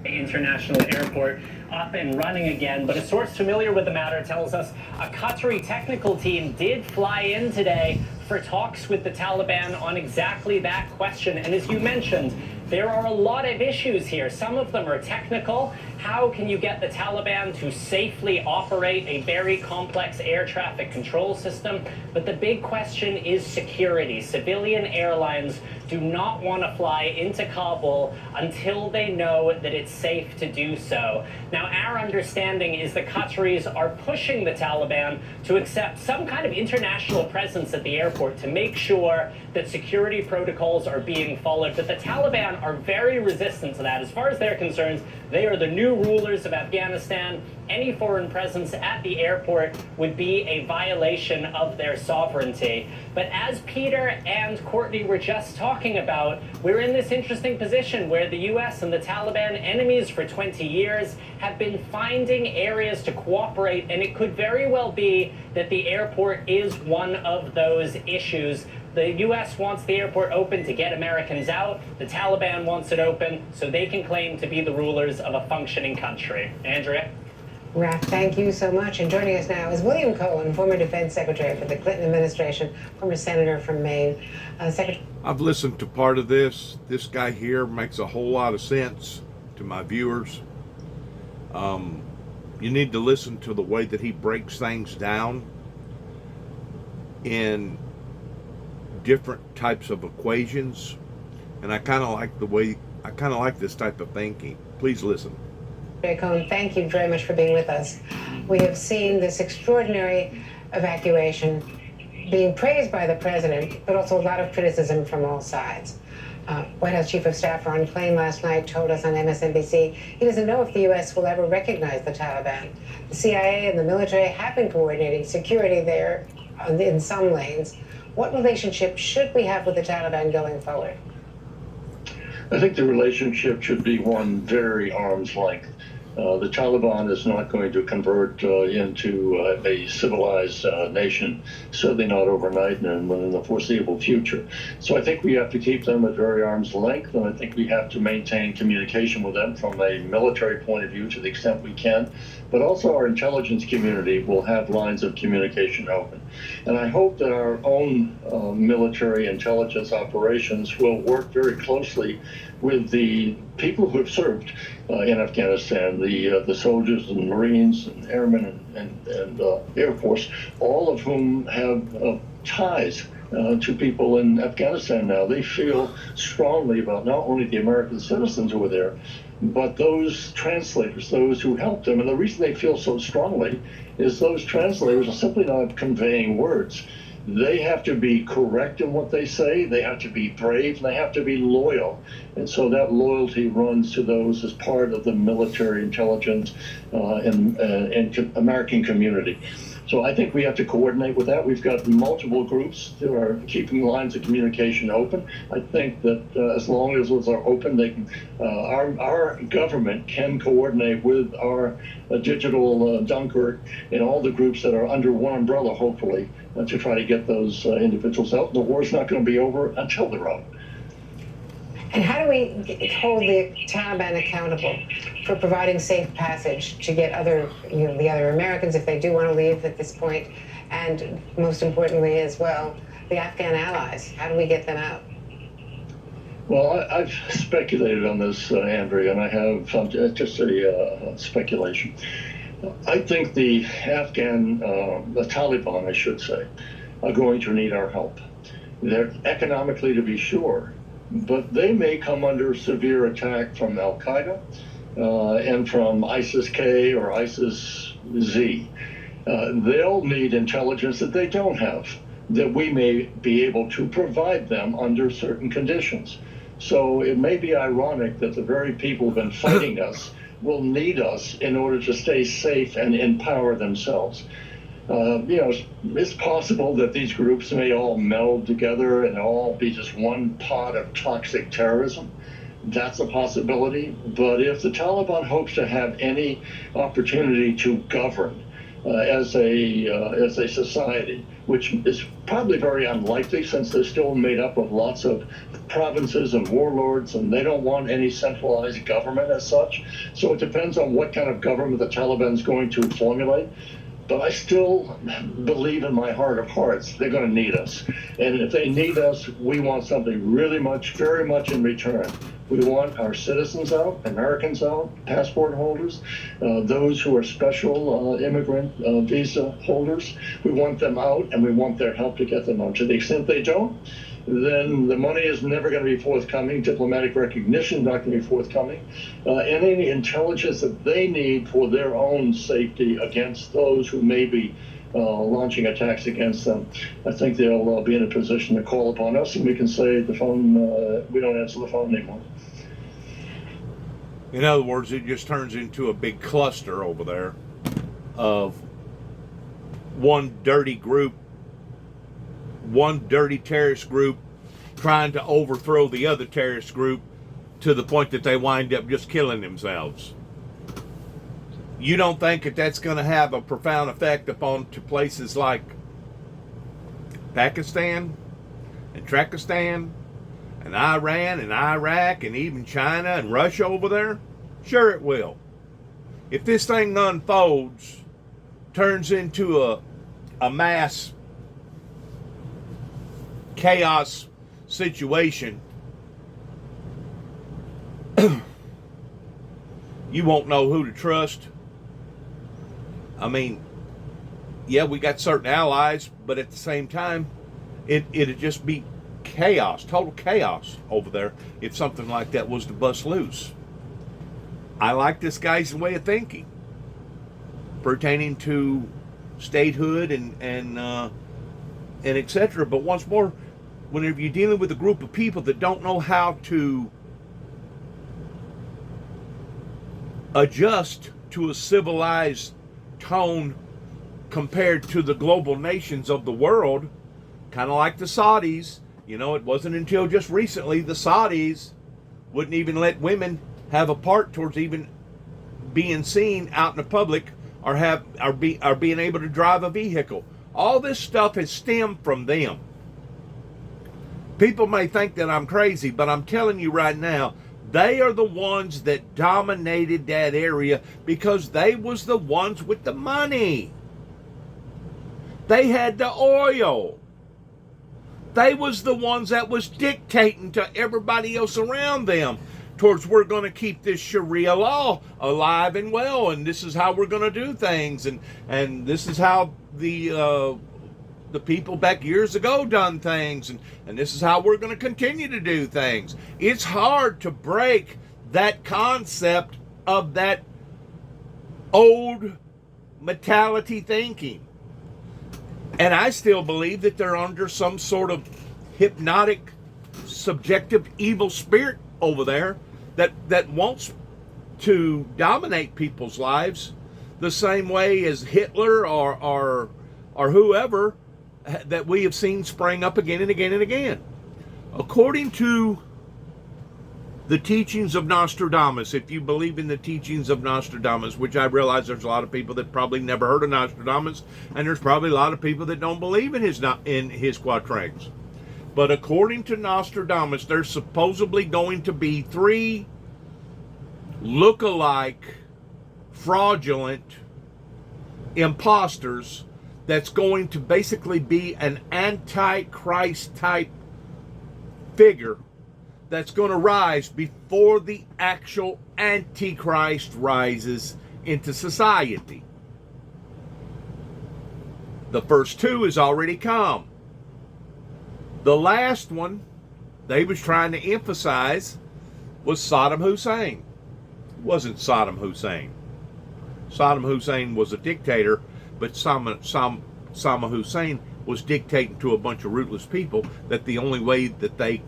International Airport up and running again, but a source familiar with the matter tells us a Qatari technical team did fly in today for talks with the Taliban on exactly that question. And as you mentioned, there are a lot of issues here. Some of them are technical. How can you get the Taliban to safely operate a very complex air traffic control system? But the big question is security. Civilian airlines do not want to fly into Kabul until they know that it's safe to do so. Now, our understanding is the Qataris are pushing the Taliban to accept some kind of international presence at the airport to make sure that security protocols are being followed. But the Taliban are very resistant to that. As far as they're concerned, they are the new rulers of Afghanistan. Any foreign presence at the airport would be a violation of their sovereignty. But as Peter and Courtney were just talking about, we're in this interesting position where the U.S. and the Taliban, enemies for 20 years, have been finding areas to cooperate, and it could very well be that the airport is one of those issues. The U.S. wants the airport open to get Americans out. The Taliban wants it open so they can claim to be the rulers of a functioning country. Andrea? Raph, thank you so much. And joining us now is William Cohen, former defense secretary for the Clinton administration, former senator from Maine. Secretary. I've listened to part of this. This guy here makes a whole lot of sense to my viewers. You need to listen to the way that he breaks things down in different types of equations, and I kind of like this type of thinking. Please listen. Cohen, thank you very much for being with us. We have seen this extraordinary evacuation being praised by the president, but also a lot of criticism from all sides. White House Chief of Staff Ron Klain last night told us on MSNBC he doesn't know if the U.S. will ever recognize the Taliban. The CIA and the military have been coordinating security there in some lanes. What relationship should we have with the Taliban going forward? I think the relationship should be one very arm's length. The Taliban is not going to convert into a civilized nation, certainly not overnight and in the foreseeable future. So I think we have to keep them at very arm's length, and I think we have to maintain communication with them from a military point of view to the extent we can. But also our intelligence community will have lines of communication open. And I hope that our own military intelligence operations will work very closely with the people who have served in Afghanistan, the soldiers and Marines and airmen and Air Force, all of whom have ties to people in Afghanistan now. They feel strongly about not only the American citizens who are there, but those translators, those who helped them. And the reason they feel so strongly is those translators are simply not conveying words. They have to be correct in what they say, they have to be brave, and they have to be loyal. And so that loyalty runs to those as part of the military intelligence and American community. So I think we have to coordinate with that. We've got multiple groups that are keeping lines of communication open. I think that as long as those are open, they can, our government can coordinate with our digital Dunkirk and all the groups that are under one umbrella, hopefully, to try to get those individuals out. The war's not going to be over until they're out. And how do we hold the Taliban accountable for providing safe passage to get the other Americans, if they do want to leave at this point, and most importantly as well, the Afghan allies? How do we get them out? Well, I've speculated on this, Andrea, and I have just a speculation. I think the Taliban, I should say, are going to need our help. They're economically, to be sure, but they may come under severe attack from Al-Qaeda and from ISIS-K or ISIS-Z. They'll need intelligence that they don't have, that we may be able to provide them under certain conditions. So it may be ironic that the very people who've been fighting us will need us in order to stay safe and empower themselves. It's possible that these groups may all meld together and all be just one pot of toxic terrorism. That's a possibility. But if the Taliban hopes to have any opportunity to govern, as a society, which is probably very unlikely since they're still made up of lots of provinces and warlords, and they don't want any centralized government as such. So it depends on what kind of government the Taliban is going to formulate. But I still believe in my heart of hearts they're going to need us. And if they need us, we want something really much, very much in return. We want our citizens out, Americans out, passport holders, those who are special immigrant visa holders. We want them out, and we want their help to get them out. To the extent they don't, then the money is never going to be forthcoming. Diplomatic recognition is not going to be forthcoming. And any intelligence that they need for their own safety against those who may be launching attacks against them, I think they'll be in a position to call upon us, and we can say the phone, we don't answer the phone anymore. In other words, it just turns into a big cluster over there of one dirty group, one dirty terrorist group trying to overthrow the other terrorist group to the point that they wind up just killing themselves. You don't think that that's going to have a profound effect upon to places like Pakistan and Trakistan and Iran and Iraq and even China and Russia over there? Sure it will. If this thing unfolds, turns into a mass chaos situation, you won't know who to trust. I mean, yeah, we got certain allies, but at the same time, it'd just be chaos, total chaos over there if something like that was to bust loose. I like this guy's way of thinking pertaining to statehood and etc. But once more, whenever you're dealing with a group of people that don't know how to adjust to a civilized tone compared to the global nations of the world, kind of like the Saudis. You know, it wasn't until just recently the Saudis wouldn't even let women have a part towards even being seen out in the public or being able to drive a vehicle. All this stuff has stemmed from them. People may think that I'm crazy, but I'm telling you right now, they are the ones that dominated that area because they was the ones with the money. They had the oil. They was the ones that was dictating to everybody else around them towards we're going to keep this Sharia law alive and well, and this is how we're going to do things, and this is how the people back years ago done things, and this is how we're going to continue to do things. It's hard to break that concept of that old mentality thinking. And I still believe that they're under some sort of hypnotic, subjective evil spirit over there that wants to dominate people's lives the same way as Hitler or whoever that we have seen spring up again and again and again. According to the teachings of Nostradamus, if you believe in the teachings of Nostradamus, which I realize there's a lot of people that probably never heard of Nostradamus, and there's probably a lot of people that don't believe in his quatrains. But according to Nostradamus, there's supposedly going to be 3 look-alike, fraudulent imposters that's going to basically be an antichrist type figure that's going to rise before the actual Antichrist rises into society. The first 2 has already come. The last one they was trying to emphasize was Saddam Hussein. It wasn't Saddam Hussein. Saddam Hussein was a dictator, but Saddam Hussein was dictating to a bunch of rootless people that the only way that they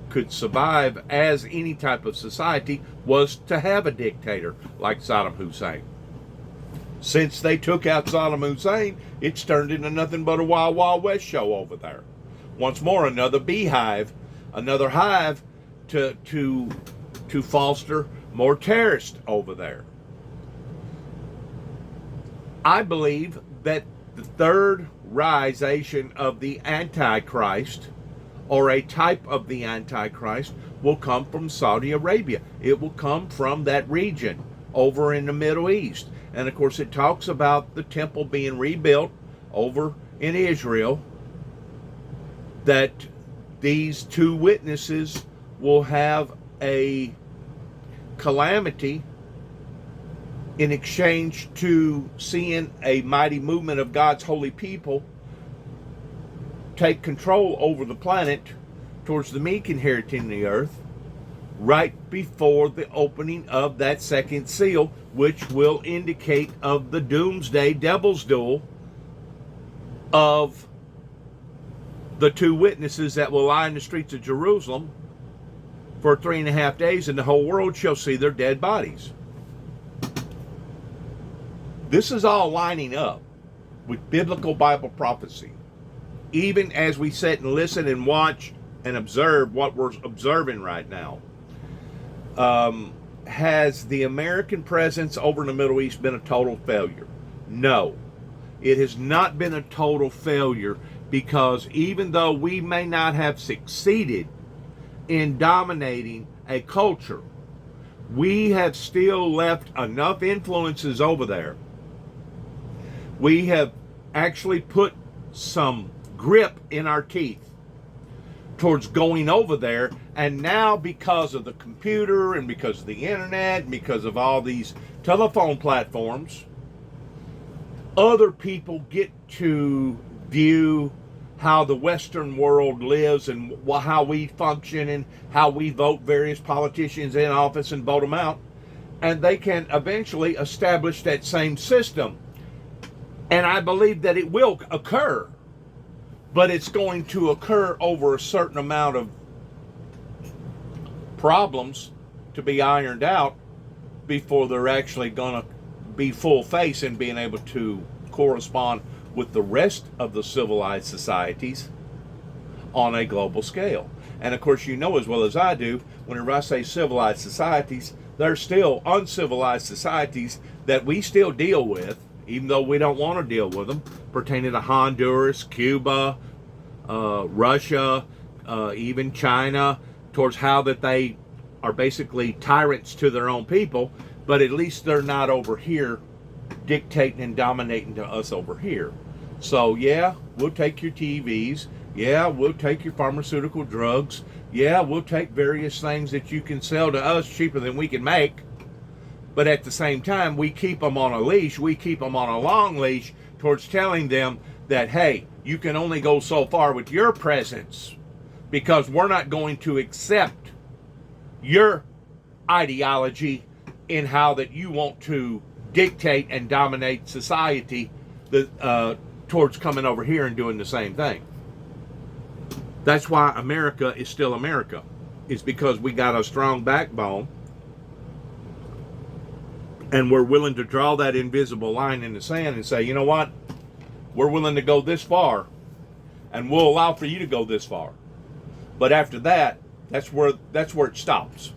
could survive as any type of society was to have a dictator like Saddam Hussein. Since they took out Saddam Hussein, it's turned into nothing but a Wild Wild West show over there. Once more, another beehive, another hive to foster more terrorists over there. I believe that the third risation of the Antichrist, or a type of the Antichrist, will come from Saudi Arabia. It will come from that region over in the Middle East. And of course, it talks about the temple being rebuilt over in Israel, that these two witnesses will have a calamity in exchange to seeing a mighty movement of God's holy people take control over the planet towards the meek inheriting the earth, right before the opening of that second seal, which will indicate of the doomsday devil's duel of the two witnesses that will lie in the streets of Jerusalem for 3.5 days, and the whole world shall see their dead bodies. This is all lining up with biblical Bible prophecy. Even as we sit and listen and watch and observe what we're observing right now, has the American presence over in the Middle East been a total failure? No, it has not been a total failure, because even though we may not have succeeded in dominating a culture, we have still left enough influences over there. We have actually put some grip in our teeth towards going over there, and now because of the computer and because of the internet and because of all these telephone platforms, other people get to view how the Western world lives and how we function and how we vote various politicians in office and vote them out, and they can eventually establish that same system. And I believe that it will occur, but it's going to occur over a certain amount of problems to be ironed out before they're actually going to be full face and being able to correspond with the rest of the civilized societies on a global scale. And of course, you know as well as I do, whenever I say civilized societies, there's still uncivilized societies that we still deal with, even though we don't want to deal with them, pertaining to Honduras, Cuba, Russia, even China, towards how that they are basically tyrants to their own people, but at least they're not over here dictating and dominating to us over here. So yeah, we'll take your TVs. Yeah, we'll take your pharmaceutical drugs. Yeah, we'll take various things that you can sell to us cheaper than we can make. But at the same time, we keep them on a leash. We keep them on a long leash towards telling them that, hey, you can only go so far with your presence, because we're not going to accept your ideology in how that you want to dictate and dominate society towards coming over here and doing the same thing. That's why America is still America. It's because we got a strong backbone, and we're willing to draw that invisible line in the sand and say, you know what? We're willing to go this far, and we'll allow for you to go this far. But after that, that's where it stops.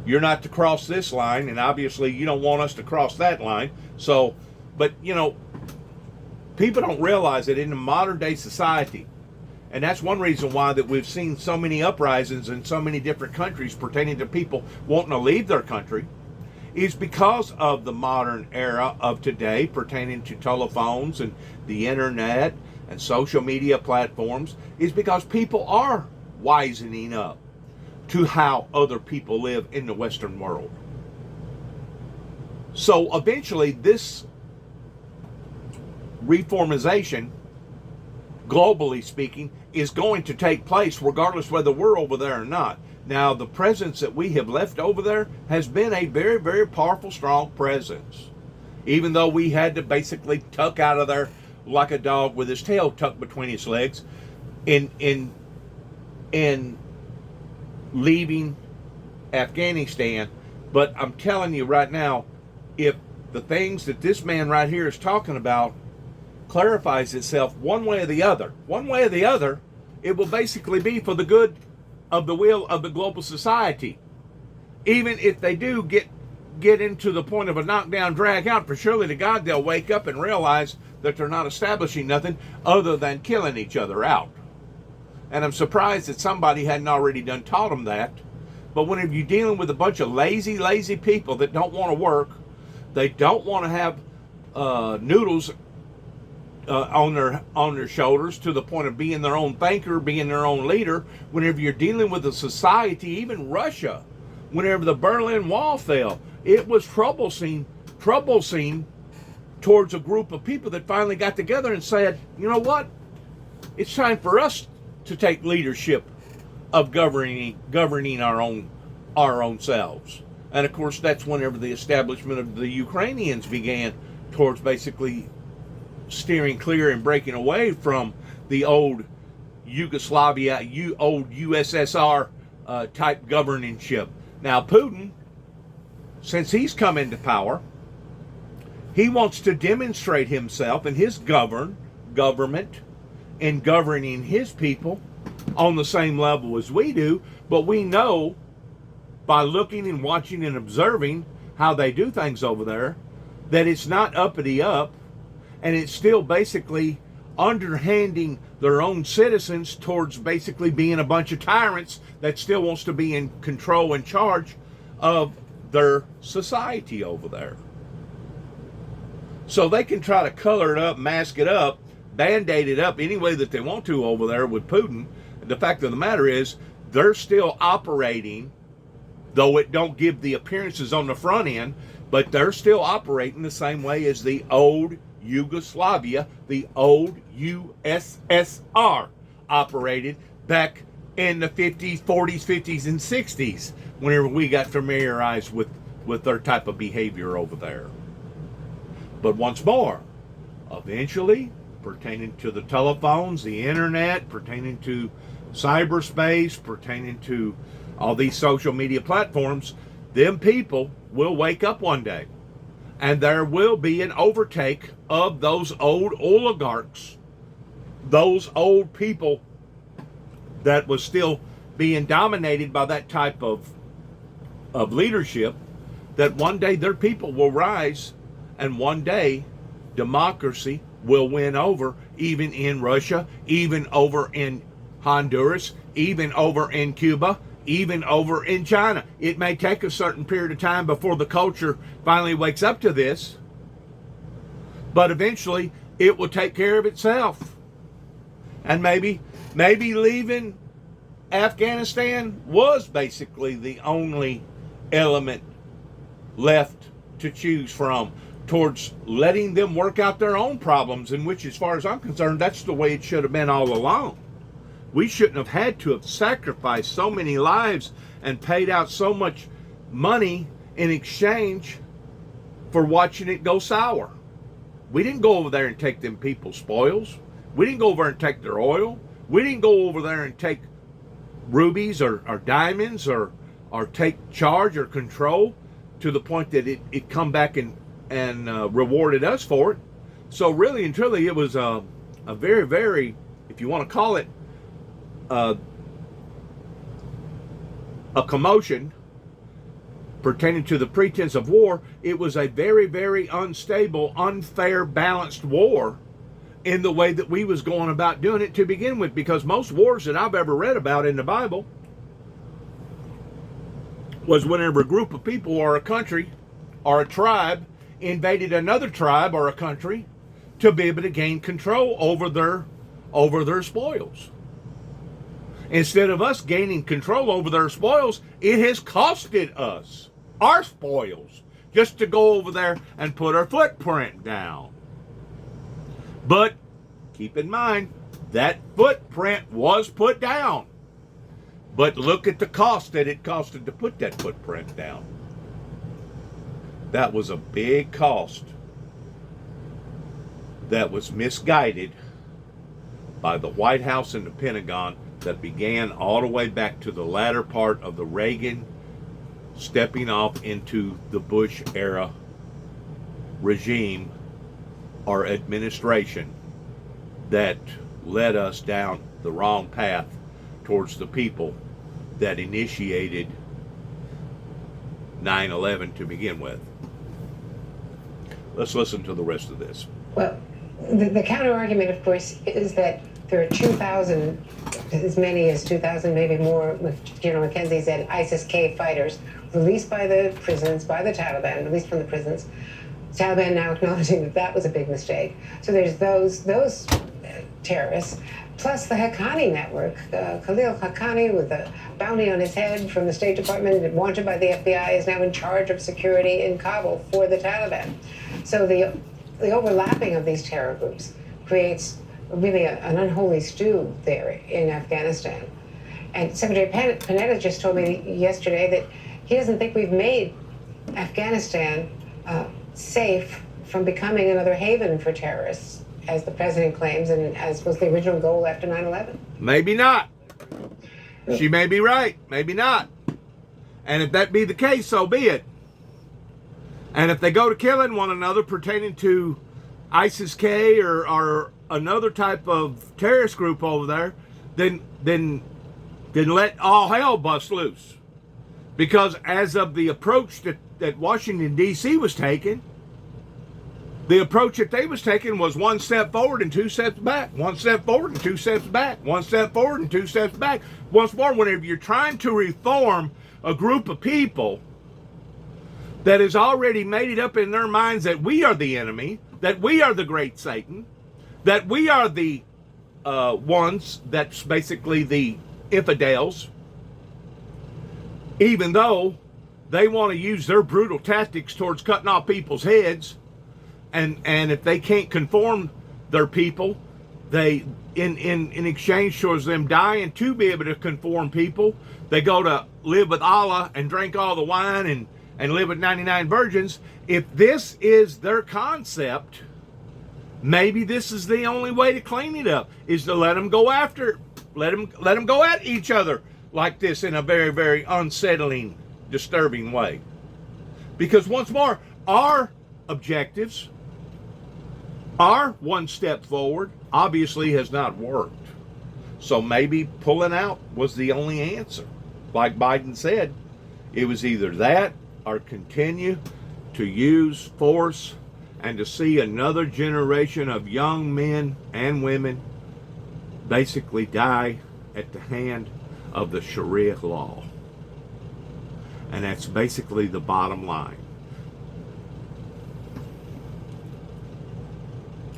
You're not to cross this line, and obviously you don't want us to cross that line. So, but you know, people don't realize that in the modern day society, and that's one reason why that we've seen so many uprisings in so many different countries pertaining to people wanting to leave their country, is because of the modern era of today pertaining to telephones and the internet and social media platforms, is because people are wisening up to how other people live in the Western world. So eventually this reformization, globally speaking, is going to take place regardless whether we're over there or not. Now, the presence that we have left over there has been a very, very powerful, strong presence. Even though we had to basically tuck out of there like a dog with his tail tucked between his legs in leaving Afghanistan. But I'm telling you right now, if the things that this man right here is talking about clarifies itself one way or the other, it will basically be for the good of the will of the global society. Even if they do get get into the point of a knockdown, drag out, for surely to God they'll wake up and realize that they're not establishing nothing other than killing each other out. And I'm surprised that somebody hadn't already done taught them that. But whenever you're dealing with a bunch of lazy people that don't want to work, they don't want to have noodles on their shoulders to the point of being their own thinker, being their own leader. Whenever you're dealing with a society, even Russia, whenever the Berlin Wall fell, it was troublesome towards a group of people that finally got together and said, you know what? It's time for us to take leadership of governing our own selves. And of course, that's whenever the establishment of the Ukrainians began towards basically steering clear and breaking away from the old Yugoslavia, old USSR type governorship. Now, Putin, since he's come into power, he wants to demonstrate himself and his government in governing his people on the same level as we do. But we know by looking and watching and observing how they do things over there that it's not uppity up, and it's still basically underhanding their own citizens towards basically being a bunch of tyrants that still wants to be in control and charge of their society over there. So they can try to color it up, mask it up, band-aid it up any way that they want to over there with Putin. The fact of the matter is they're still operating, though it don't give the appearances on the front end, but they're still operating the same way as the old Yugoslavia, the old USSR operated back in the 50s, 40s, 50s, and 60s, whenever we got familiarized with their type of behavior over there. But once more, eventually, pertaining to the telephones, the internet, pertaining to cyberspace, pertaining to all these social media platforms, them people will wake up one day. And there will be an overtake of those old oligarchs, those old people that was still being dominated by that type of leadership, that one day their people will rise, and one day democracy will win over, even in Russia, even over in Honduras, even over in Cuba, even over in China. It may take a certain period of time before the culture finally wakes up to this, but eventually it will take care of itself. And maybe leaving Afghanistan was basically the only element left to choose from towards letting them work out their own problems, in which, as far as I'm concerned, that's the way it should have been all along. We shouldn't have had to have sacrificed so many lives and paid out so much money in exchange for watching it go sour. We didn't go over there and take them people's spoils. We didn't go over there and take their oil. We didn't go over there and take rubies or diamonds or take charge or control to the point that it come back and rewarded us for it. So really and truly, it was a very, very, if you want to call it, a commotion pertaining to the pretense of war. It was a very, very unstable, unfair, balanced war in the way that we was going about doing it to begin with, because most wars that I've ever read about in the Bible was whenever a group of people or a country or a tribe invaded another tribe or a country to be able to gain control over their spoils. Instead of us gaining control over their spoils, it has costed us our spoils just to go over there and put our footprint down. But keep in mind, that footprint was put down. But look at the cost that it costed to put that footprint down. That was a big cost that was misguided by the White House and the Pentagon, that began all the way back to the latter part of the Reagan stepping off into the Bush era regime or administration, that led us down the wrong path towards the people that initiated 9/11 to begin with. Let's listen to the rest of this. Well, the counter argument, of course, is that there are 2,000, as many as 2,000, maybe more, General McKenzie said, ISIS-K fighters released by the prisons, by the Taliban, released from the prisons. The Taliban now acknowledging that that was a big mistake. So there's those terrorists, plus the Haqqani network. Khalil Haqqani, with a bounty on his head from the State Department, wanted by the FBI, is now in charge of security in Kabul for the Taliban. So the overlapping of these terror groups creates really an unholy stew there in Afghanistan. And Secretary Panetta just told me yesterday that he doesn't think we've made Afghanistan safe from becoming another haven for terrorists, as the president claims, and as was the original goal after 9/11. Maybe not. She may be right. Maybe not. And if that be the case, so be it. And if they go to killing one another pertaining to ISIS-K or another type of terrorist group over there, then let all hell bust loose. Because as of the approach that Washington, D.C. was taking, the approach that they was taking was one step forward and two steps back. One step forward and two steps back. One step forward and two steps back. Once more, whenever you're trying to reform a group of people that has already made it up in their minds that we are the enemy, that we are the great Satan, that we are the ones that's basically the infidels, even though they want to use their brutal tactics towards cutting off people's heads, and if they can't conform their people, they in exchange towards them dying to be able to conform people, they go to live with Allah and drink all the wine and live with 99 virgins. If this is their concept, maybe this is the only way to clean it up, is to let them go after, let them go at each other like this in a very, very unsettling, disturbing way. Because once more, our objectives, our one step forward, obviously has not worked. So maybe pulling out was the only answer. Like Biden said, it was either that or continue to use force and to see another generation of young men and women basically die at the hand of the Sharia law. And that's basically the bottom line.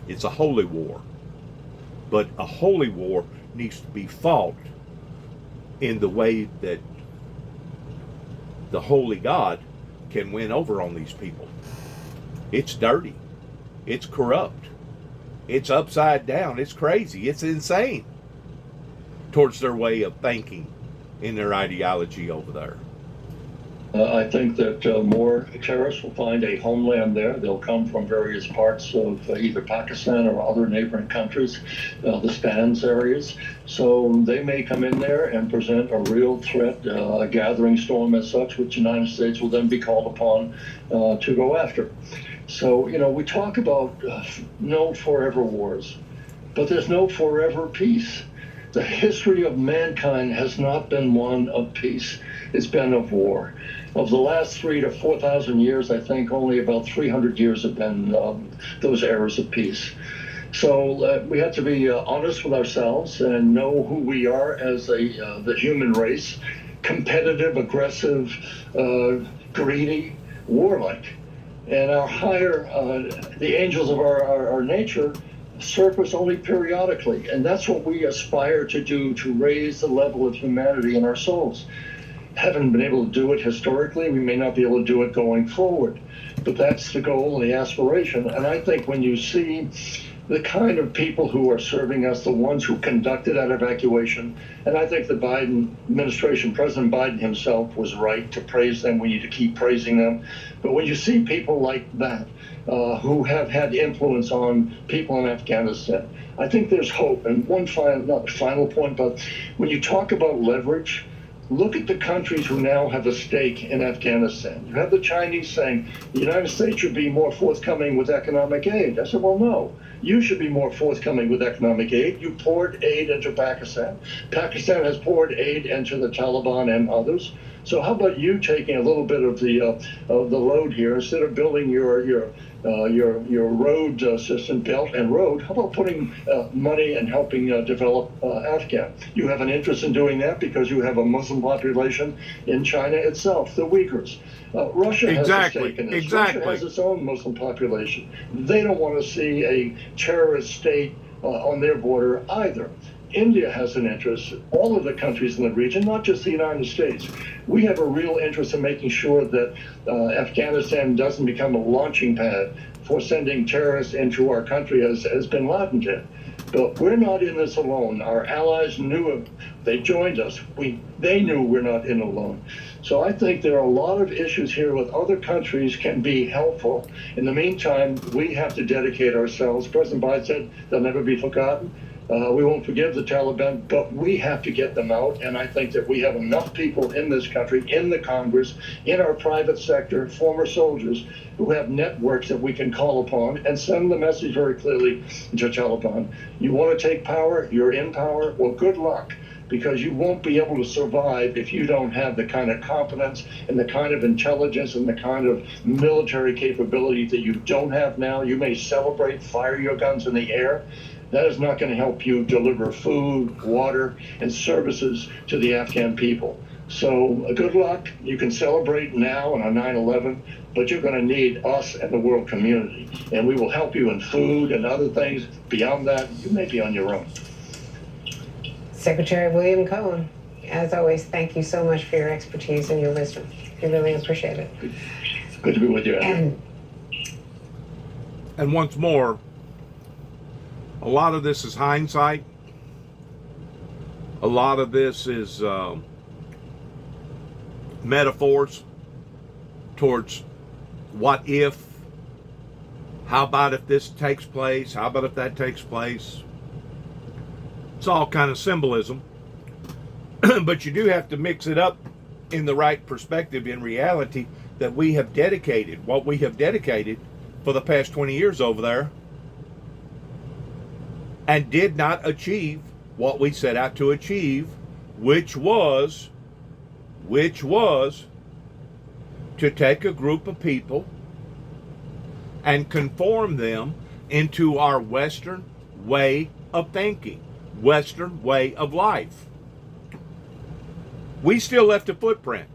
It's a holy war. But a holy war needs to be fought in the way that the holy God can win over on these people. It's dirty. It's corrupt. It's upside down. It's crazy. It's insane towards their way of thinking in their ideology over there. I think that more terrorists will find a homeland there. They'll come from various parts of either Pakistan or other neighboring countries, the Stans areas. So they may come in there and present a real threat, a gathering storm as such, which the United States will then be called upon to go after. So, we talk about no forever wars, but there's no forever peace. The history of mankind has not been one of peace. It's been of war. Of the last 3,000 to 4,000 years, I think only about 300 years have been those eras of peace. So we have to be honest with ourselves and know who we are as the human race: competitive, aggressive, greedy, warlike. And our higher, the angels of our nature, surface only periodically. And that's what we aspire to do, to raise the level of humanity in our souls. Haven't been able to do it historically. We may not be able to do it going forward. But that's the goal and the aspiration. And I think when you see the kind of people who are serving us, the ones who conducted that evacuation, and I think the Biden administration, President Biden himself, was right to praise them. We need to keep praising them. But when you see people like that, who have had influence on people in Afghanistan, I think there's hope. And one final, not the final point, but when you talk about leverage, look at the countries who now have a stake in Afghanistan. You have the Chinese saying the United States should be more forthcoming with economic aid. I said, well, no. You should be more forthcoming with economic aid. You poured aid into Pakistan. Pakistan has poured aid into the Taliban and others. So how about you taking a little bit of the load here instead of building your road system, Belt and Road? How about putting money and helping develop Afghan? You have an interest in doing that because you have a Muslim population in China itself, the Uyghurs. Russia has a stake in this. Russia has its own Muslim population. They don't want to see a terrorist state on their border either. India has an interest, all of the countries in the region, not just the United States. We have a real interest in making sure that Afghanistan doesn't become a launching pad for sending terrorists into our country as bin Laden did. But we're not in this alone. Our allies knew it. They joined us. They knew we're not in alone. So I think there are a lot of issues here with other countries can be helpful. In the meantime, we have to dedicate ourselves. President Biden said they'll never be forgotten. We won't forgive the Taliban, but we have to get them out. And I think that we have enough people in this country, in the Congress, in our private sector, former soldiers, who have networks that we can call upon and send the message very clearly to Taliban. You want to take power? You're in power? Well, good luck, because you won't be able to survive if you don't have the kind of competence and the kind of intelligence and the kind of military capability that you don't have now. You may celebrate, fire your guns in the air. That is not going to help you deliver food, water, and services to the Afghan people. So good luck. You can celebrate now on 9/11, but you're going to need us and the world community. And we will help you in food and other things. Beyond that, you may be on your own. Secretary William Cohen, as always, thank you so much for your expertise and your wisdom. We really appreciate it. Good to be with you, Andrew. And once more, a lot of this is hindsight. A lot of this is metaphors towards what if, how about if this takes place, how about if that takes place. It's all kind of symbolism. But you do have to mix it up in the right perspective, in reality, that we have dedicated, what we have dedicated for the past 20 years over there, and did not achieve what we set out to achieve, which was to take a group of people and conform them into our Western way of thinking, Western way of life. We still left a footprint.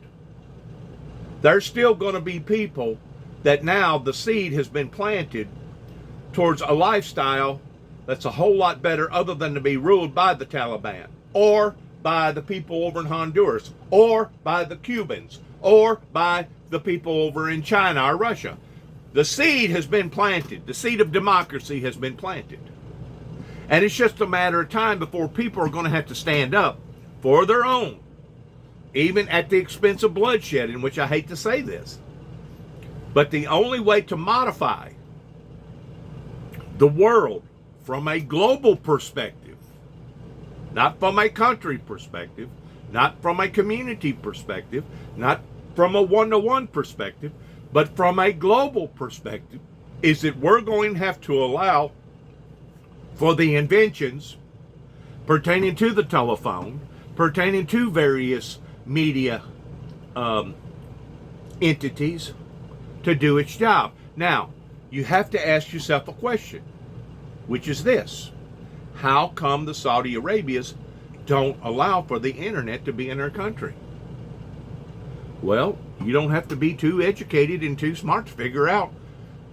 There's still going to be people that now the seed has been planted towards a lifestyle that's a whole lot better, other than to be ruled by the Taliban or by the people over in Honduras or by the Cubans or by the people over in China or Russia. The seed has been planted. The seed of democracy has been planted. And it's just a matter of time before people are going to have to stand up for their own, even at the expense of bloodshed, in which I hate to say this. But the only way to modify the world from a global perspective, not from a country perspective, not from a community perspective, not from a one-to-one perspective, but from a global perspective, is that we're going to have to allow for the inventions pertaining to the telephone, pertaining to various media entities to do its job. Now, you have to ask yourself a question, which is this: how come the Saudi Arabias don't allow for the internet to be in their country? Well, you don't have to be too educated and too smart to figure out.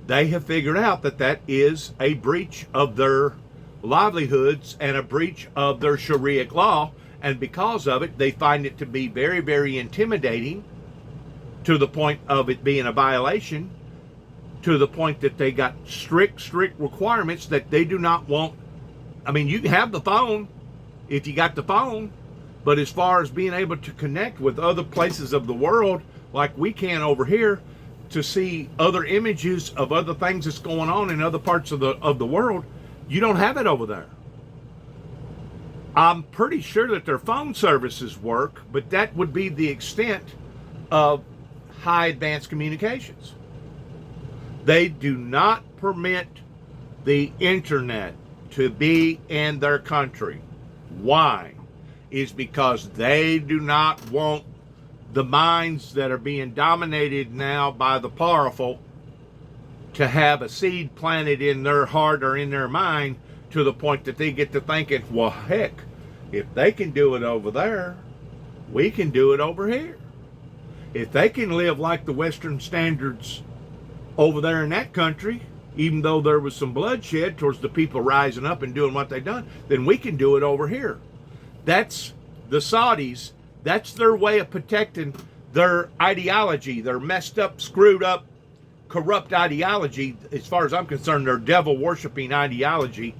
They have figured out that that is a breach of their livelihoods and a breach of their Sharia law, and because of it, they find it to be very, very intimidating, to the point of it being a violation, to the point that they got strict requirements that they do not want. I mean, you can have the phone if you got the phone, but as far as being able to connect with other places of the world, like we can over here, to see other images of other things that's going on in other parts of the world, you don't have it over there. I'm pretty sure that their phone services work, but that would be the extent of high advanced communications. They do not permit the internet to be in their country. Why? Is because they do not want the minds that are being dominated now by the powerful to have a seed planted in their heart or in their mind to the point that they get to thinking, well, heck, if they can do it over there, we can do it over here. If they can live like the Western standards over there in that country, even though there was some bloodshed towards the people rising up and doing what they done, then we can do it over here. That's the Saudis. That's their way of protecting their ideology, their messed up, screwed up, corrupt ideology. As far as I'm concerned, their devil-worshiping ideology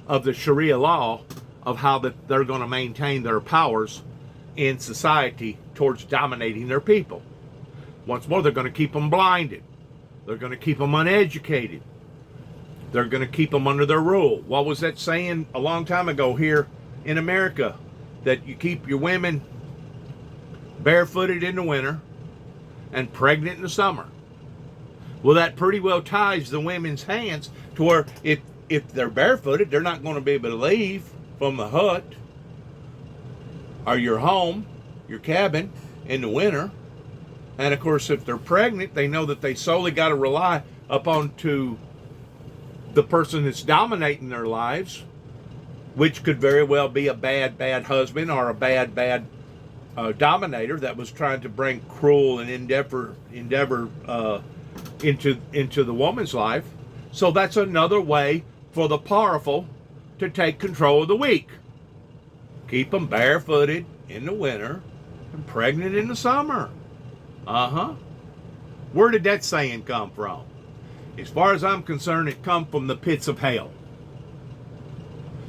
of the Sharia law, of how that they're going to maintain their powers in society towards dominating their people. Once more, they're going to keep them blinded. They're going to keep them uneducated. They're going to keep them under their rule. What was that saying a long time ago here in America? That you keep your women barefooted in the winter and pregnant in the summer. Well, that pretty well ties the women's hands to where if they're barefooted, they're not going to be able to leave from the hut or your home, your cabin in the winter. And of course, if they're pregnant, they know that they solely got to rely upon to the person that's dominating their lives, which could very well be a bad husband or a bad dominator that was trying to bring cruel and endeavor into the woman's life. So that's another way for the powerful to take control of the weak. Keep them barefooted in the winter and pregnant in the summer. Where did that saying come from? As far as I'm concerned, it come from the pits of hell.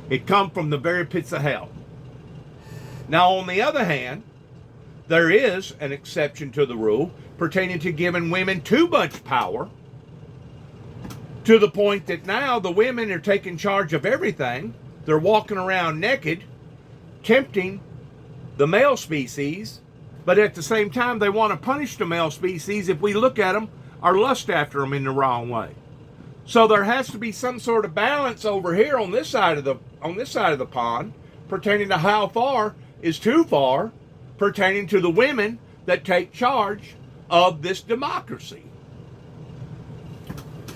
It come from the very pits of hell. Now, on the other hand, there is an exception to the rule pertaining to giving women too much power, to the point that now the women are taking charge of everything. They're walking around naked, tempting the male species, but at the same time they want to punish the male species if we look at them or lust after them in the wrong way. So there has to be some sort of balance over here on this side of the pond, pertaining to how far is too far, pertaining to the women that take charge of this democracy.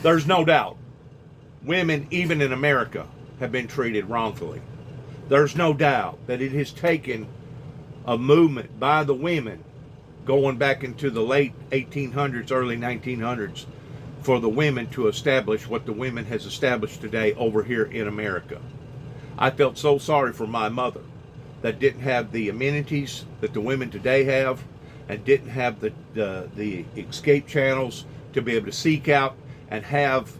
There's no doubt women, even in America, have been treated wrongfully. There's no doubt that it has taken a movement by the women going back into the late 1800s, early 1900s, for the women to establish what the women has established today over here in America. I felt so sorry for my mother that didn't have the amenities that the women today have, and didn't have the escape channels to be able to seek out and have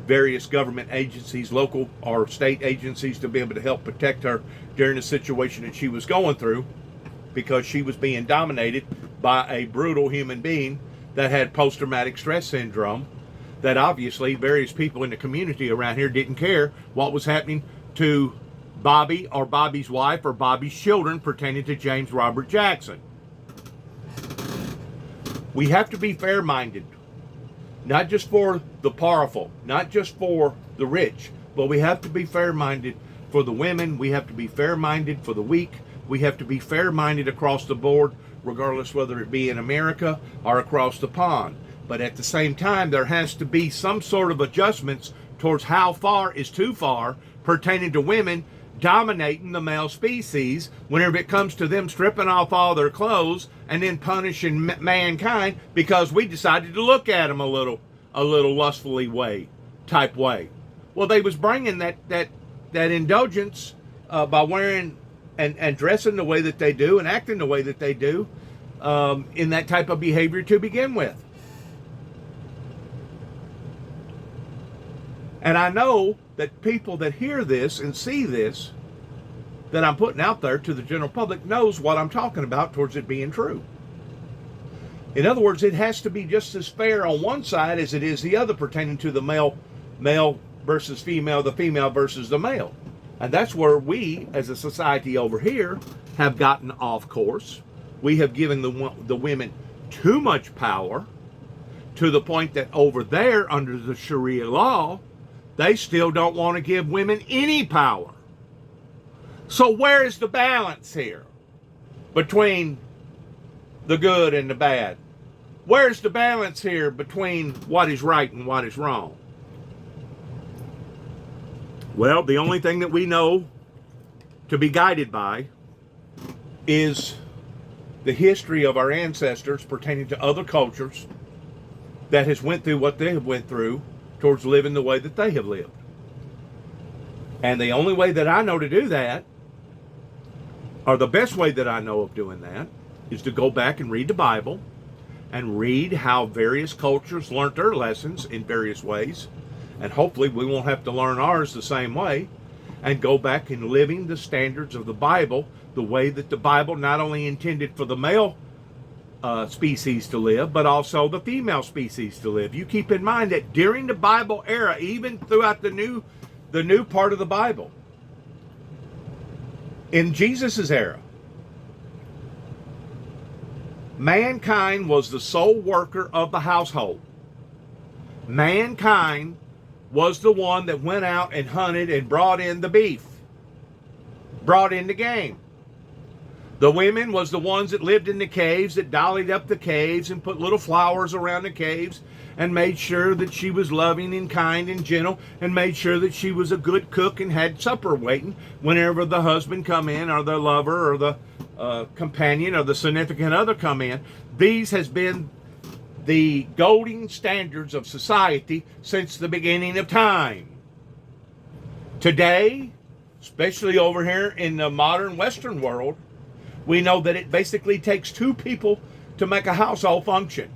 various government agencies, local or state agencies, to be able to help protect her during the situation that she was going through, because she was being dominated by a brutal human being that had post-traumatic stress syndrome, that obviously various people in the community around here didn't care what was happening to Bobby or Bobby's wife or Bobby's children pertaining to James Robert Jackson. We have to be fair-minded, not just for the powerful, not just for the rich, but we have to be fair-minded for the women. We have to be fair-minded for the weak. We have to be fair-minded across the board, regardless whether it be in America or across the pond. But at the same time, there has to be some sort of adjustments towards how far is too far pertaining to women dominating the male species whenever it comes to them stripping off all their clothes and then punishing mankind because we decided to look at them a little lustfully way. Well, they was bringing that indulgence by wearing and dressing the way that they do and acting the way that they do in that type of behavior to begin with. And I know that people that hear this and see this that I'm putting out there to the general public knows what I'm talking about towards it being true. In other words, it has to be just as fair on one side as it is the other pertaining to the male versus female, the female versus the male. And that's where we, as a society over here, have gotten off course. We have given the women too much power to the point that over there, under the Sharia law, they still don't want to give women any power. So where is the balance here between the good and the bad. Where's the balance here between what is right and what is wrong? Well, the only thing that we know to be guided by is the history of our ancestors pertaining to other cultures that has went through what they have went through towards living the way that they have lived. And the only way that I know to do that, or the best way that I know of doing that, is to go back and read the Bible and read how various cultures learned their lessons in various ways. And hopefully we won't have to learn ours the same way, and go back and living the standards of the Bible the way that the Bible not only intended for the male species to live, but also the female species to live. You keep in mind that during the Bible era, even throughout the new part of the Bible, in Jesus's era, mankind was the sole worker of the household. Mankind was the one that went out and hunted and brought in the beef, brought in the game. The women was the ones that lived in the caves, that dollied up the caves and put little flowers around the caves and made sure that she was loving and kind and gentle, and made sure that she was a good cook and had supper waiting whenever the husband come in, or the lover, or the companion, or the significant other come in. These has been the golden standards of society since the beginning of time. Today, especially over here in the modern Western world, we know that it basically takes two people to make a household function.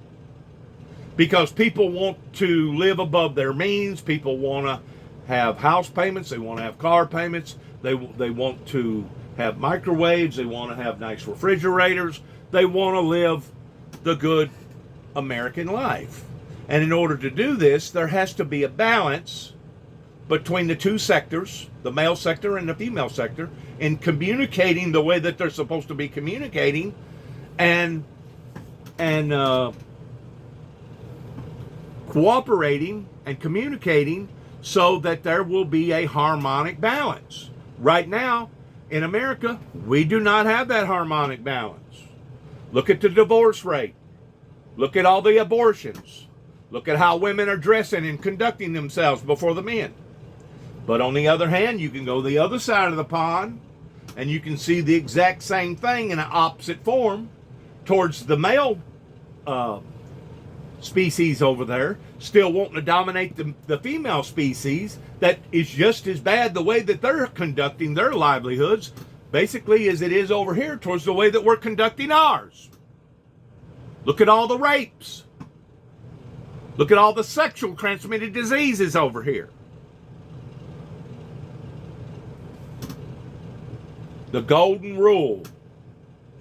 Because people want to live above their means, people want to have house payments, they want to have car payments, they want to have microwaves, they want to have nice refrigerators, they want to live the good American life. And in order to do this, there has to be a balance between the two sectors, the male sector and the female sector, in communicating the way that they're supposed to be communicating, and cooperating and communicating so that there will be a harmonic balance. Right now, in America, we do not have that harmonic balance. Look at the divorce rate. Look at all the abortions. Look at how women are dressing and conducting themselves before the men. But on the other hand, you can go the other side of the pond and you can see the exact same thing in an opposite form towards the male species over there, still wanting to dominate the female species that is just as bad the way that they're conducting their livelihoods, basically, as it is over here towards the way that we're conducting ours. Look at all the rapes. Look at all the sexual transmitted diseases over here. The golden rule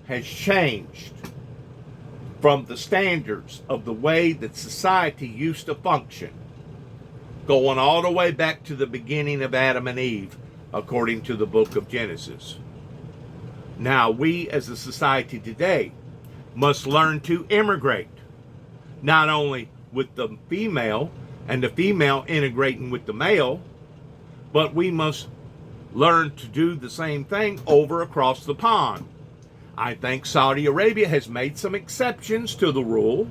has changed from the standards of the way that society used to function, going all the way back to the beginning of Adam and Eve, according to the book of Genesis. Now, we as a society today must learn to immigrate, not only with the female and the female integrating with the male, but we must learn to do the same thing over across the pond. I think Saudi Arabia has made some exceptions to the rule.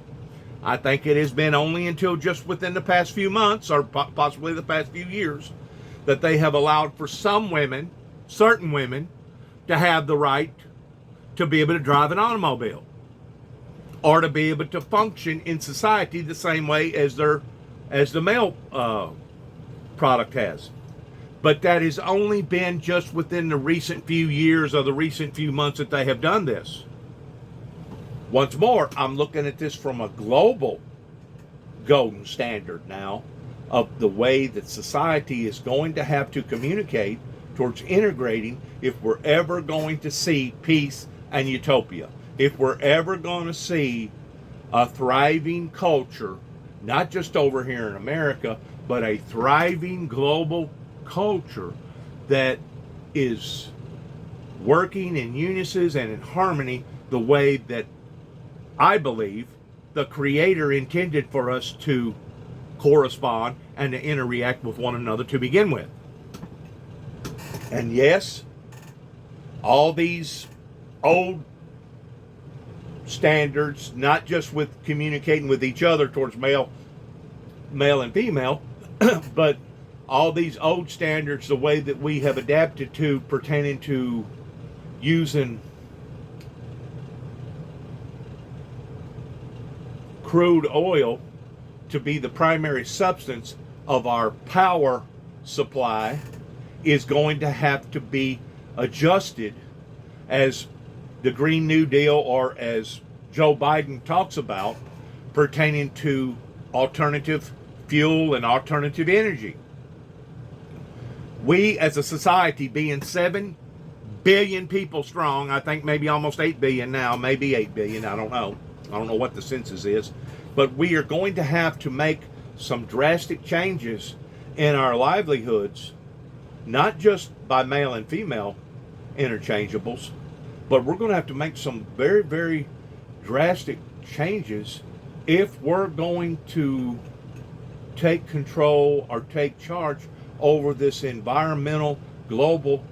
I think it has been only until just within the past few months, or possibly the past few years, that they have allowed for some women, certain women, to have the right to be able to drive an automobile, or to be able to function in society the same way as the male product has. But that has only been just within the recent few years or the recent few months that they have done this. Once more, I'm looking at this from a global golden standard now of the way that society is going to have to communicate towards integrating if we're ever going to see peace and utopia. If we're ever going to see a thriving culture, not just over here in America, but a thriving global culture that is working in unison and in harmony the way that I believe the Creator intended for us to correspond and to interact with one another to begin with. And yes, all these old standards, not just with communicating with each other towards male and female, but all these old standards, the way that we have adapted to pertaining to using crude oil to be the primary substance of our power supply is going to have to be adjusted as the Green New Deal, or as Joe Biden talks about, pertaining to alternative fuel and alternative energy. We as a society, being 7 billion people strong, I think maybe almost 8 billion now, maybe 8 billion, I don't know what the census is, but we are going to have to make some drastic changes in our livelihoods, not just by male and female interchangeables, but we're going to have to make some very, very drastic changes if we're going to take control or take charge over this environmental global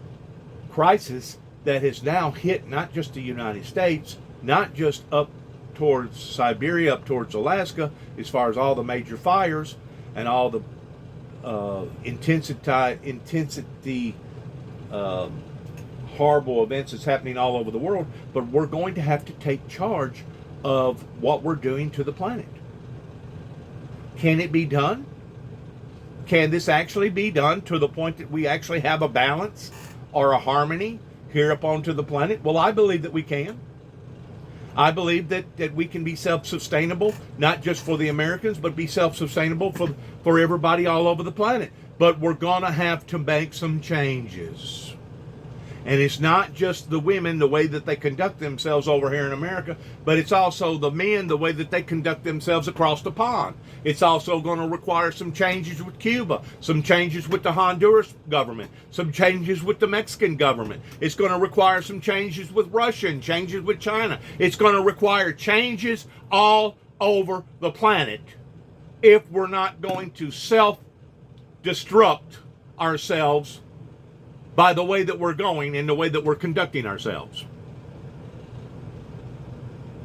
crisis that has now hit not just the United States, not just up towards Siberia, up towards Alaska, as far as all the major fires and all the intensity horrible events that's happening all over the world, but we're going to have to take charge of what we're doing to the planet. Can it be done? Can this actually be done to the point that we actually have a balance or a harmony here up onto the planet? Well, I believe that we can. I believe that we can be self-sustainable, not just for the Americans, but be self-sustainable for everybody all over the planet. But we're going to have to make some changes. And it's not just the women, the way that they conduct themselves over here in America, but it's also the men, the way that they conduct themselves across the pond. It's also going to require some changes with Cuba, some changes with the Honduras government, some changes with the Mexican government. It's going to require some changes with Russia and changes with China. It's going to require changes all over the planet if we're not going to self-destruct ourselves by the way that we're going and the way that we're conducting ourselves.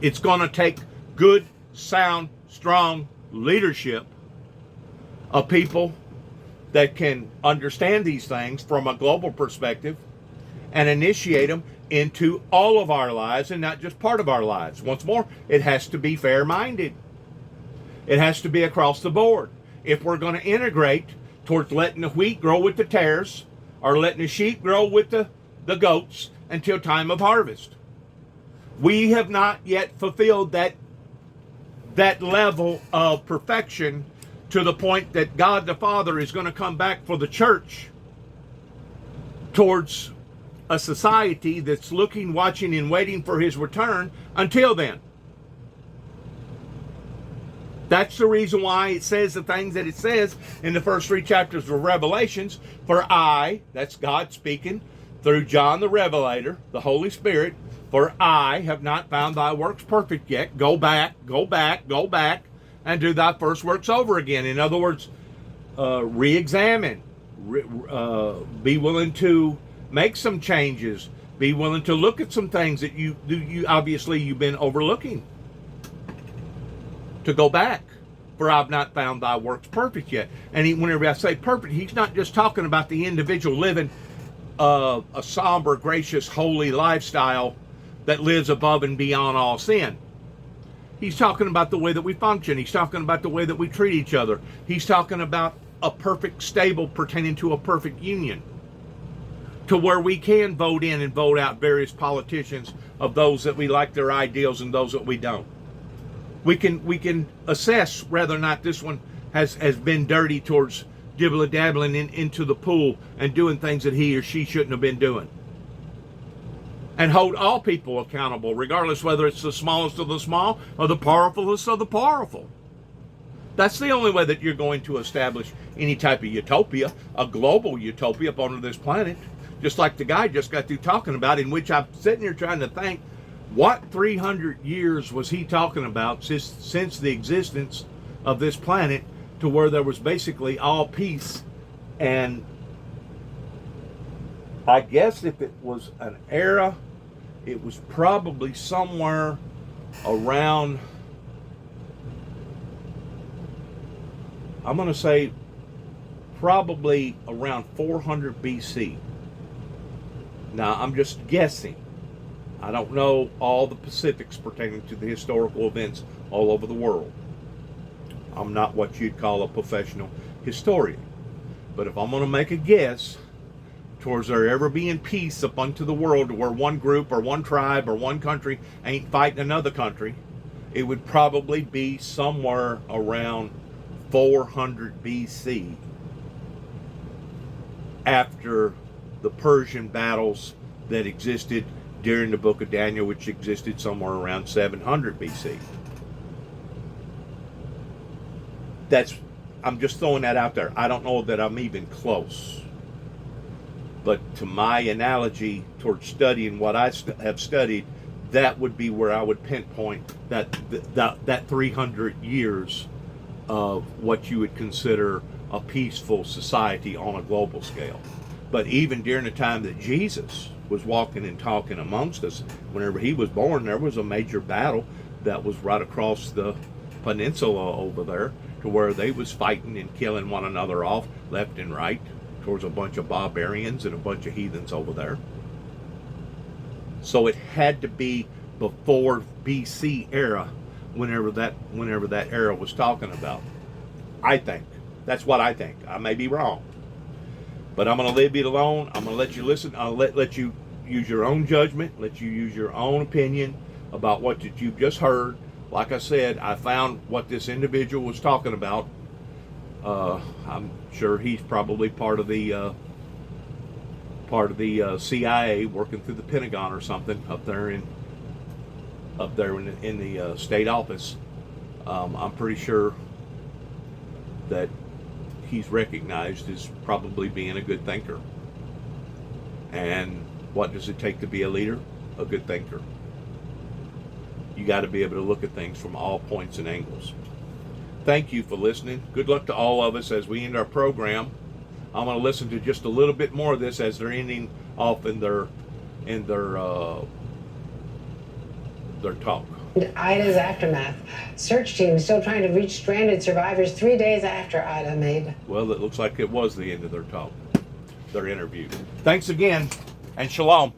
It's going to take good, sound, strong leadership of people that can understand these things from a global perspective and initiate them into all of our lives and not just part of our lives. Once more, it has to be fair-minded. It has to be across the board. If we're going to integrate towards letting the wheat grow with the tares, or letting the sheep grow with the goats until time of harvest. We have not yet fulfilled that level of perfection to the point that God the Father is going to come back for the church towards a society that's looking, watching, and waiting for his return until then. That's the reason why it says the things that it says in the first 3 chapters of Revelations. For I, that's God speaking through John the Revelator, the Holy Spirit, for I have not found thy works perfect yet. Go back, and do thy first works over again. In other words, re-examine, be willing to make some changes, be willing to look at some things that you obviously you've been overlooking. To go back, for I've not found thy works perfect yet. And whenever I say perfect, he's not just talking about the individual living a somber, gracious, holy lifestyle that lives above and beyond all sin. He's talking about the way that we function. He's talking about the way that we treat each other. He's talking about a perfect stable pertaining to a perfect union, to where we can vote in and vote out various politicians of those that we like their ideals and those that we don't. We can assess whether or not this one has been dirty towards dibbling-dabbling into the pool and doing things that he or she shouldn't have been doing. And hold all people accountable, regardless whether it's the smallest of the small or the powerfulest of the powerful. That's the only way that you're going to establish any type of utopia, a global utopia up onto this planet. Just like the guy just got through talking about, in which I'm sitting here trying to think, what 300 years was he talking about since the existence of this planet, to where there was basically all peace? And I guess if it was an era, it was probably somewhere around, I'm going to say probably around 400 BC. Now, I'm just guessing. I don't know all the specifics pertaining to the historical events all over the world. I'm not what you'd call a professional historian. But if I'm going to make a guess towards there ever being peace up unto the world, where one group or one tribe or one country ain't fighting another country, it would probably be somewhere around 400 BC, after the Persian battles that existed during the book of Daniel, which existed somewhere around 700 BC. I'm just throwing that out there. I don't know that I'm even close. But to my analogy towards studying what I have studied, that would be where I would pinpoint that 300 years of what you would consider a peaceful society on a global scale. But even during the time that Jesus was walking and talking amongst us, whenever he was born, there was a major battle that was right across the peninsula over there, to where they was fighting and killing one another off left and right towards a bunch of barbarians and a bunch of heathens over there. So it had to be before BC era, whenever that era was talking about. I think. That's what I think. I may be wrong. But I'm going to leave it alone. I'm going to let you listen. I'll let you use your own judgment, let you use your own opinion about what you've just heard. Like I said, I found what this individual was talking about. I'm sure he's probably part of the CIA, working through the Pentagon or something up there in the state office. I'm pretty sure that he's recognized as probably being a good thinker. And what does it take to be a leader? A good thinker. You got to be able to look at things from all points and angles. Thank you for listening. Good luck to all of us as we end our program. I'm going to listen to just a little bit more of this as they're ending off in their talk. Ida's aftermath. Search team still trying to reach stranded survivors 3 days after Ida made. Well, it looks like it was the end of their talk, their interview. Thanks again, and shalom.